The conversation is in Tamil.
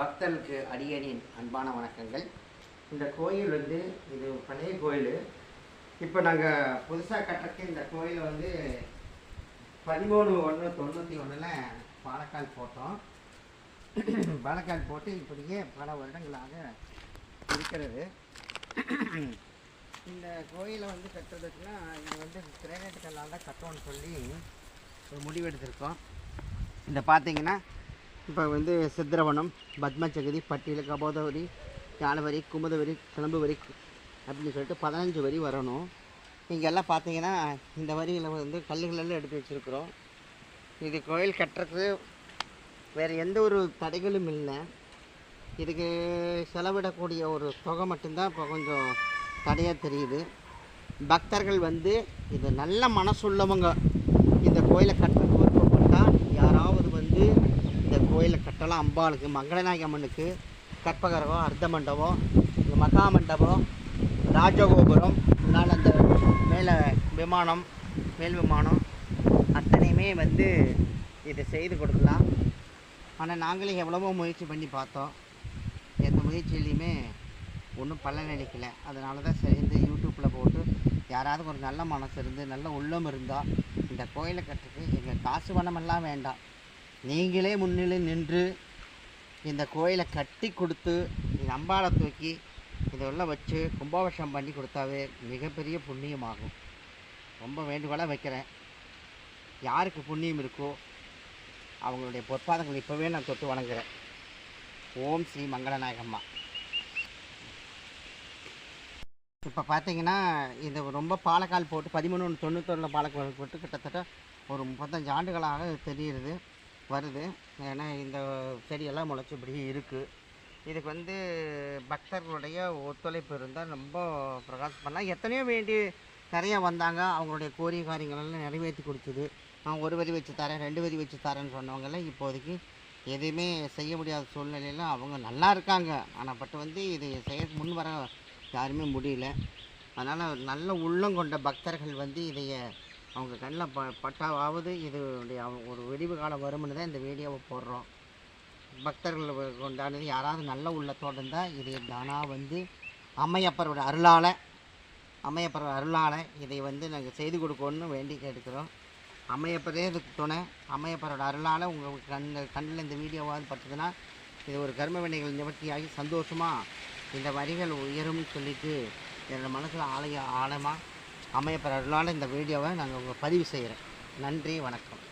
பக்தர்களுக்கு அடியேனின் அன்பான வணக்கங்கள். இந்த கோயில் வந்து இது பழைய கோயில். இப்போ நாங்கள் புதுசாக கட்டுறதுக்கு இந்த கோயில் வந்து 13/1/91 பாலக்கால் போட்டோம். பாலக்கால் போட்டு இப்படியே பல வருடங்களாக இருக்கிறது. இந்த கோயிலை வந்து கட்டுறதுக்குன்னா இது வந்து கிரானைட் கல்லால் தான் கட்டணும்னு சொல்லி ஒரு முடிவெடுத்திருக்கோம். இந்த பார்த்தீங்கன்னா இப்போ வந்து சித்திரவனம், பத்மச்சகதி, பட்டியல், கபோதவரி, யானவரி, குமுதவரி, கிளம்பு வரி அப்படின்னு சொல்லிட்டு 15 வரி வரணும். இங்கெல்லாம் பார்த்தீங்கன்னா இந்த வரிகளை வந்து கல்லுகளெல்லாம் எடுத்து வச்சுருக்குறோம். இது கோயில் கட்டுறதுக்கு வேறு எந்த ஒரு தடைகளும் இல்லை. இதுக்கு செலவிடக்கூடிய ஒரு தொகை மட்டும்தான் இப்போ கொஞ்சம் தடையாக தெரியுது. பக்தர்கள் வந்து இது நல்ல மனசுள்ளவங்க இந்த கோயிலை கட்டுறதுக்கு விருப்பப்பட்டால் யாராவது வந்து இந்த கோயிலை கட்டலாம். அம்பாளுக்கு, மங்களநாயகி அம்மனுக்கு கற்பகரகம், அர்த்த மண்டபம், இந்த மகாமண்டபம், ராஜகோபுரம், முன்னால் அந்த மேலே விமானம், மேல் விமானம் அத்தனையுமே வந்து இதை செய்து கொடுக்கலாம். ஆனால் நாங்களே எவ்வளவோ முயற்சி பண்ணி பார்த்தோம். எந்த முயற்சியிலையுமே ஒன்றும் பலன் அளிக்கலை. அதனால தான் சேர்ந்து யூடியூப்பில் போட்டு யாராவது ஒரு நல்ல மனசு இருந்து நல்ல உள்ளம் இருந்தால் இந்த கோயிலை கட்டுறதுக்கு எங்கள் காசு பணமெல்லாம் வேண்டாம், நீங்களே முன்னிலை நின்று இந்த கோயிலை கட்டி கொடுத்து அம்பாளை தூக்கி இதெல்லாம் வச்சு கும்பாபிஷேகம் பண்ணி கொடுத்தாவே மிகப்பெரிய புண்ணியமாகும். ரொம்ப வேண்டுகோளாக வைக்கிறேன். யாருக்கு புண்ணியம் இருக்கோ அவங்களுடைய பொற்பாதங்கள் இப்போவே நான் தொட்டு வணங்குறேன். ஓம் ஸ்ரீ மங்களநாயகம்மா. இப்போ பார்த்தீங்கன்னா இது ரொம்ப பாலக்கால் போட்டு 13/91 பாலக்கால் போட்டு கிட்டத்தட்ட ஒரு 35 ஆண்டுகளாக தெரியுது வருது. ஏன்னா இந்த செடியெல்லாம் முளைச்சி இப்படி இருக்குது. இதுக்கு வந்து பக்தர்களுடைய ஒத்துழைப்பு இருந்தால் ரொம்ப பிரகாசம் பண்ணலாம். எத்தனையோ வேண்டி நிறையா வந்தாங்க. அவங்களுடைய கோரிக்கை காரியங்களெல்லாம் நிறைவேற்றி கொடுத்துது. நான் 1 வரி வச்சு தரேன், 2 வரி வச்சு தரேன்னு சொன்னவங்கெல்லாம் இப்போதைக்கு எதுவுமே செய்ய முடியாத சூழ்நிலையில் அவங்க நல்லா இருக்காங்க. ஆனால் பட் வந்து இது செய்ய முன் வர யாருமே முடியல. அதனால் நல்ல உள்ளம் கொண்ட பக்தர்கள் வந்து இதைய அவங்க கண்ணில் பட்டாவது இதனுடைய ஒரு விடிவு காலம் வரும்னு தான் இந்த வீடியோவை போடுறோம். பக்தர்கள் கொண்டாடுறது யாராவது நல்ல உள்ளத்தோடு இருந்தால் இது தானாக வந்து அம்மையப்பரோட அருளால் இதை வந்து நாங்கள் செய்து கொடுக்கணும்னு வேண்டி கேட்டுக்கிறோம். அம்மையப்பரே இதுக்கு துணை. அம்மையப்பரோட அருளால் உங்கள் கண்ணில் இந்த வீடியோவாவது பட்டதுன்னா இது ஒரு கர்ம வினைகள் நிவர்த்தியாகி சந்தோஷமாக இந்த வரிகள் உயரும்னு சொல்லிட்டு என்னோடய மனசில் ஆழமாக அம்மையப்பர் அருளால் இந்த வீடியோவை நாங்கள் பதிவு செய்கிறேன். நன்றி, வணக்கம்.